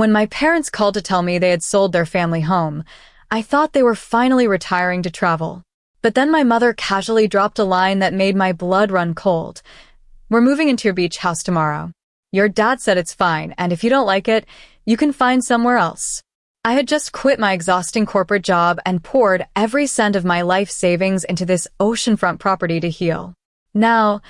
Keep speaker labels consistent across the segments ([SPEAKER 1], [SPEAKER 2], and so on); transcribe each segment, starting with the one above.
[SPEAKER 1] When my parents called to tell me they had sold their family home, I thought they were finally retiring to travel. But then my mother casually dropped a line that made my blood run cold. "We're moving into your beach house tomorrow. Your dad said it's fine, and if you don't like it, you can find somewhere else." I had just quit my exhausting corporate job and poured every cent of my life savings into this oceanfront property to heal. Now,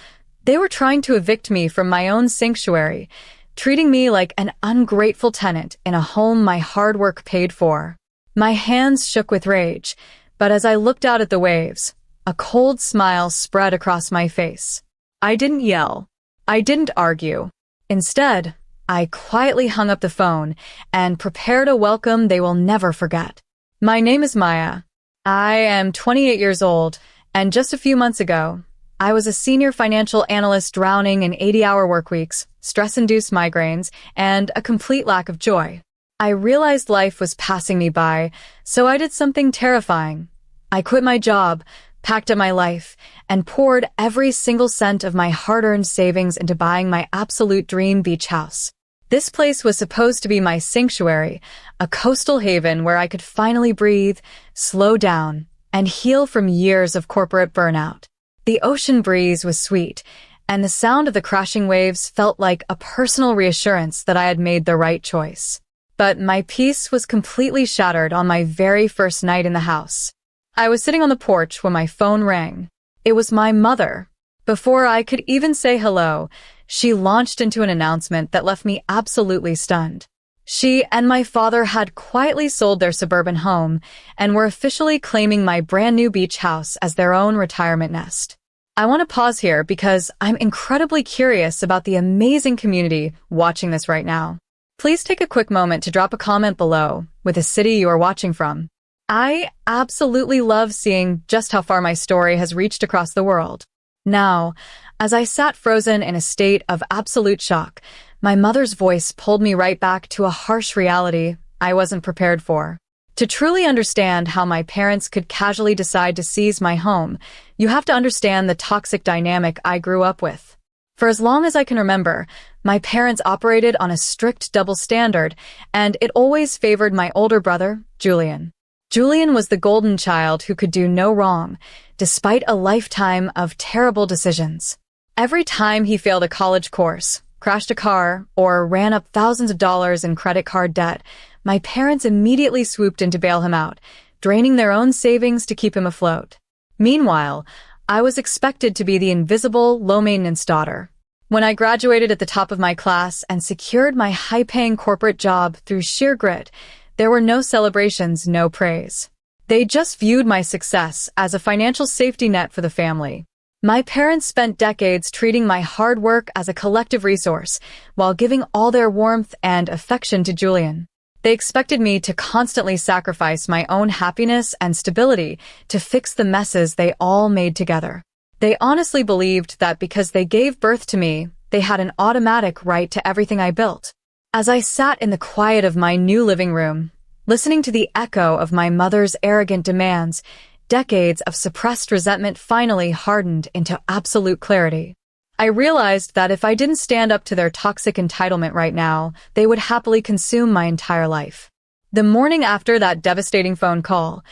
[SPEAKER 1] they were trying to evict me from my own sanctuary, treating me like an ungrateful tenant in a home my hard work paid for. My hands shook with rage, but as I looked out at the waves, a cold smile spread across my face. I didn't yell. I didn't argue. Instead, I quietly hung up the phone and prepared a welcome they will never forget. My name is Maya. I am 28 years old, and just a few months ago, I was a senior financial analyst drowning in 80-hour workweeks, stress-induced migraines, and a complete lack of joy. I realized life was passing me by, so I did something terrifying. I quit my job, packed up my life, and poured every single cent of my hard-earned savings into buying my absolute dream beach house. This place was supposed to be my sanctuary, a coastal haven where I could finally breathe, slow down, and heal from years of corporate burnout. The ocean breeze was sweet, and the sound of the crashing waves felt like a personal reassurance that I had made the right choice. But my peace was completely shattered on my very first night in the house. I was sitting on the porch when my phone rang. It was my mother. Before I could even say hello, she launched into an announcement that left me absolutely stunned. She and my father had quietly sold their suburban home and were officially claiming my brand new beach house as their own retirement nest. I want to pause here because I'm incredibly curious about the amazing community watching this right now. Please take a quick moment to drop a comment below with a city you are watching from. I absolutely love seeing just how far my story has reached across the world. Now, as I sat frozen in a state of absolute shock, my mother's voice pulled me right back to a harsh reality I wasn't prepared for. To truly understand how my parents could casually decide to seize my home, you have to understand the toxic dynamic I grew up with. For as long as I can remember, my parents operated on a strict double standard, and it always favored my older brother, Julian. Julian was the golden child who could do no wrong, despite a lifetime of terrible decisions. Every time he failed a college course, crashed a car, or ran up thousands of dollars in credit card debt, my parents immediately swooped in to bail him out, draining their own savings to keep him afloat. Meanwhile, I was expected to be the invisible, low-maintenance daughter. When I graduated at the top of my class and secured my high-paying corporate job through sheer grit, there were no celebrations, no praise. They just viewed my success as a financial safety net for the family. My parents spent decades treating my hard work as a collective resource, while giving all their warmth and affection to Julian. They expected me to constantly sacrifice my own happiness and stability to fix the messes they all made together. They honestly believed that because they gave birth to me, they had an automatic right to everything I built. As I sat in the quiet of my new living room, listening to the echo of my mother's arrogant demands, decades of suppressed resentment finally hardened into absolute clarity. I realized that if I didn't stand up to their toxic entitlement right now, they would happily consume my entire life. The morning after that devastating phone call,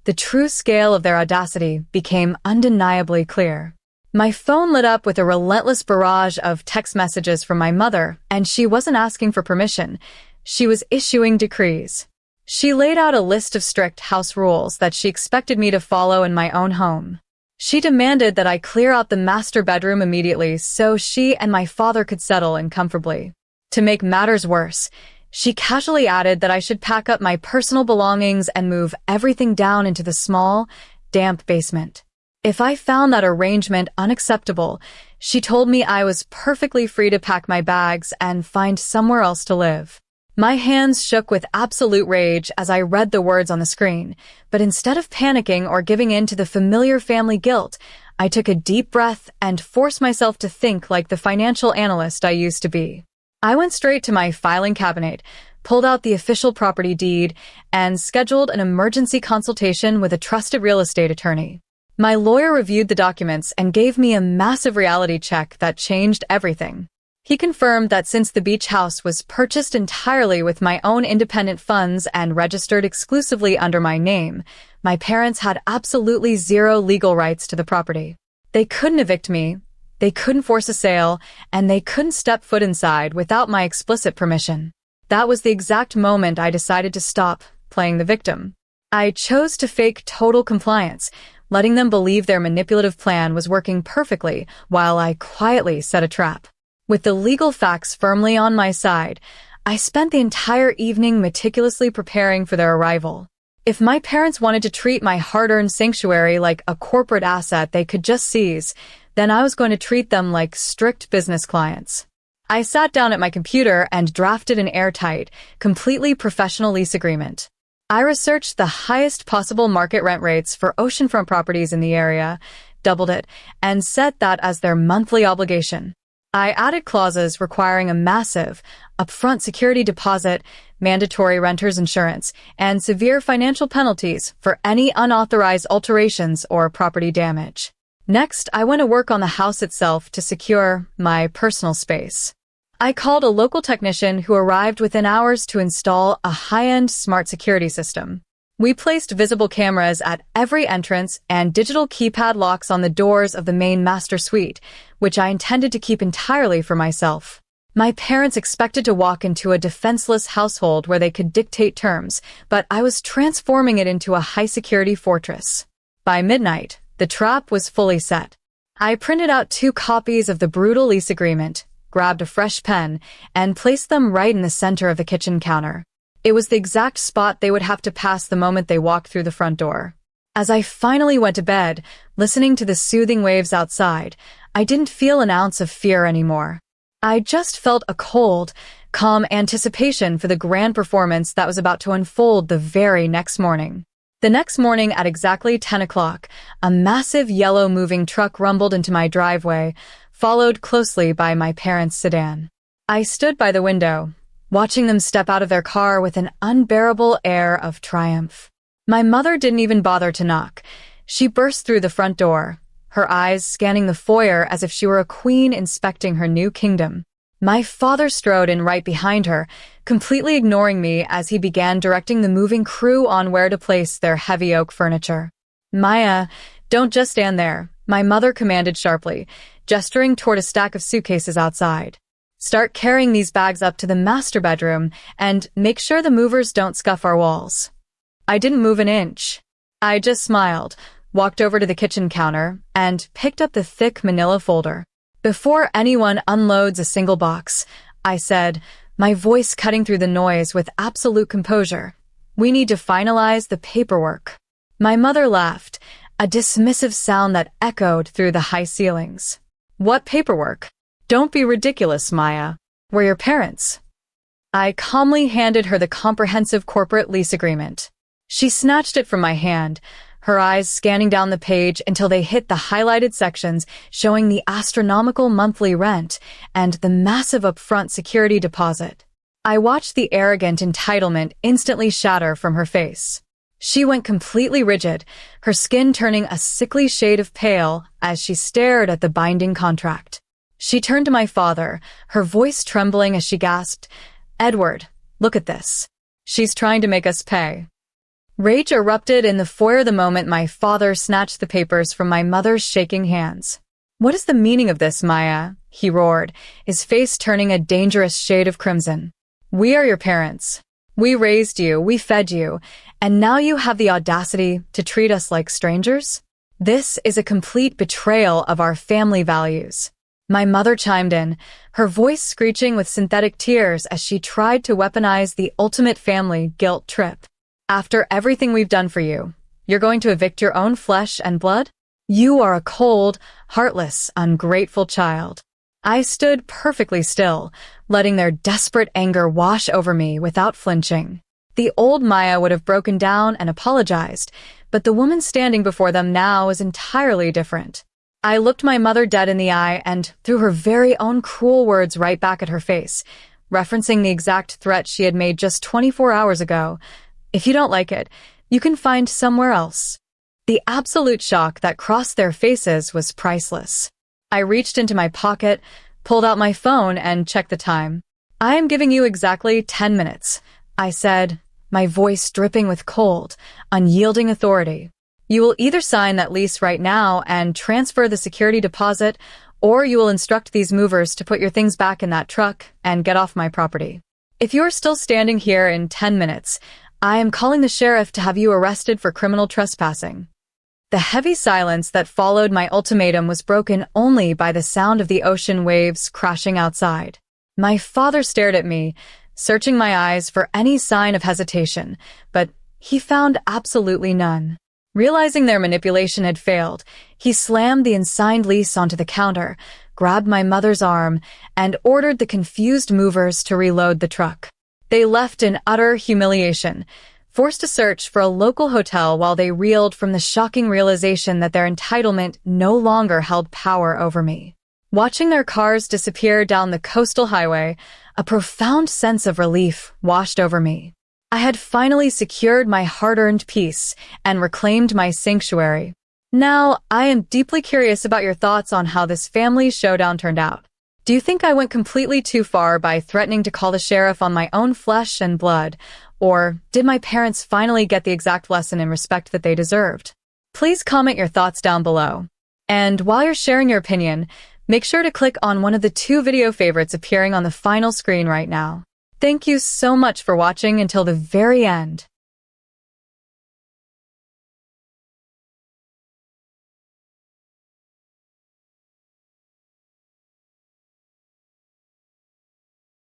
[SPEAKER 1] the true scale of their audacity became undeniably clear. My phone lit up with a relentless barrage of text messages from my mother, and she wasn't asking for permission. She was issuing decrees. She laid out a list of strict house rules that she expected me to follow in my own home. She demanded that I clear out the master bedroom immediately so she and my father could settle in comfortably. To make matters worse, she casually added that I should pack up my personal belongings and move everything down into the small, damp basement. If I found that arrangement unacceptable, she told me I was perfectly free to pack my bags and find somewhere else to live. My hands shook with absolute rage as I read the words on the screen, but instead of panicking or giving in to the familiar family guilt, I took a deep breath and forced myself to think like the financial analyst I used to be. I went straight to my filing cabinet, pulled out the official property deed, and scheduled an emergency consultation with a trusted real estate attorney. My lawyer reviewed the documents and gave me a massive reality check that changed everything. He confirmed that since the beach house was purchased entirely with my own independent funds and registered exclusively under my name, my parents had absolutely zero legal rights to the property. They couldn't evict me, they couldn't force a sale, and they couldn't step foot inside without my explicit permission. That was the exact moment I decided to stop playing the victim. I chose to fake total compliance, letting them believe their manipulative plan was working perfectly while I quietly set a trap. With the legal facts firmly on my side, I spent the entire evening meticulously preparing for their arrival. If my parents wanted to treat my hard-earned sanctuary like a corporate asset they could just seize, then I was going to treat them like strict business clients. I sat down at my computer and drafted an airtight, completely professional lease agreement. I researched the highest possible market rent rates for oceanfront properties in the area, doubled it, and set that as their monthly obligation. I added clauses requiring a massive, upfront security deposit, mandatory renter's insurance, and severe financial penalties for any unauthorized alterations or property damage. Next, I went to work on the house itself to secure my personal space. I called a local technician who arrived within hours to install a high-end smart security system. We placed visible cameras at every entrance and digital keypad locks on the doors of the main master suite, which I intended to keep entirely for myself. My parents expected to walk into a defenseless household where they could dictate terms, but I was transforming it into a high-security fortress. By midnight, the trap was fully set. I printed out 2 copies of the brutal lease agreement, grabbed a fresh pen, and placed them right in the center of the kitchen counter. It was the exact spot they would have to pass the moment they walked through the front door. As I finally went to bed, listening to the soothing waves outside, I didn't feel an ounce of fear anymore. I just felt a cold, calm anticipation for the grand performance that was about to unfold the very next morning. The next morning at exactly 10 o'clock, a massive yellow moving truck rumbled into my driveway, followed closely by my parents' sedan. I stood by the window, watching them step out of their car with an unbearable air of triumph. My mother didn't even bother to knock. She burst through the front door, her eyes scanning the foyer as if she were a queen inspecting her new kingdom. My father strode in right behind her, completely ignoring me as he began directing the moving crew on where to place their heavy oak furniture. "Maya, don't just stand there," my mother commanded sharply, gesturing toward a stack of suitcases outside. "Start carrying these bags up to the master bedroom and make sure the movers don't scuff our walls." I didn't move an inch. I just smiled, walked over to the kitchen counter, and picked up the thick manila folder. "Before anyone unloads a single box," I said, my voice cutting through the noise with absolute composure, "we need to finalize the paperwork." My mother laughed, a dismissive sound that echoed through the high ceilings. "What paperwork? Don't be ridiculous, Maya. We're your parents." I calmly handed her the comprehensive corporate lease agreement. She snatched it from my hand, her eyes scanning down the page until they hit the highlighted sections showing the astronomical monthly rent and the massive upfront security deposit. I watched the arrogant entitlement instantly shatter from her face. She went completely rigid, her skin turning a sickly shade of pale as she stared at the binding contract. She turned to my father, her voice trembling as she gasped, "Edward, look at this. She's trying to make us pay." Rage erupted in the foyer the moment my father snatched the papers from my mother's shaking hands. "What is the meaning of this, Maya?" he roared, his face turning a dangerous shade of crimson. "We are your parents. We raised you, we fed you, and now you have the audacity to treat us like strangers? This is a complete betrayal of our family values." My mother chimed in, her voice screeching with synthetic tears as she tried to weaponize the ultimate family guilt trip. "After everything we've done for you, you're going to evict your own flesh and blood? You are a cold, heartless, ungrateful child." I stood perfectly still, letting their desperate anger wash over me without flinching. The old Maya would have broken down and apologized, but the woman standing before them now was entirely different. I looked my mother dead in the eye and threw her very own cruel words right back at her face, referencing the exact threat she had made just 24 hours ago. "If you don't like it, you can find somewhere else." The absolute shock that crossed their faces was priceless. I reached into my pocket, pulled out my phone and checked the time. "I am giving you exactly 10 minutes," I said, my voice dripping with cold, unyielding authority. "You will either sign that lease right now and transfer the security deposit, or you will instruct these movers to put your things back in that truck and get off my property. If you are still standing here in 10 minutes, I am calling the sheriff to have you arrested for criminal trespassing." The heavy silence that followed my ultimatum was broken only by the sound of the ocean waves crashing outside. My father stared at me, searching my eyes for any sign of hesitation, but he found absolutely none. Realizing their manipulation had failed, he slammed the unsigned lease onto the counter, grabbed my mother's arm, and ordered the confused movers to reload the truck. They left in utter humiliation, forced to search for a local hotel while they reeled from the shocking realization that their entitlement no longer held power over me. Watching their cars disappear down the coastal highway, a profound sense of relief washed over me. I had finally secured my hard-earned peace and reclaimed my sanctuary. Now, I am deeply curious about your thoughts on how this family showdown turned out. Do you think I went completely too far by threatening to call the sheriff on my own flesh and blood, or did my parents finally get the exact lesson and respect that they deserved? Please comment your thoughts down below. And while you're sharing your opinion, make sure to click on one of the 2 video favorites appearing on the final screen right now. Thank you so much for watching until the very end.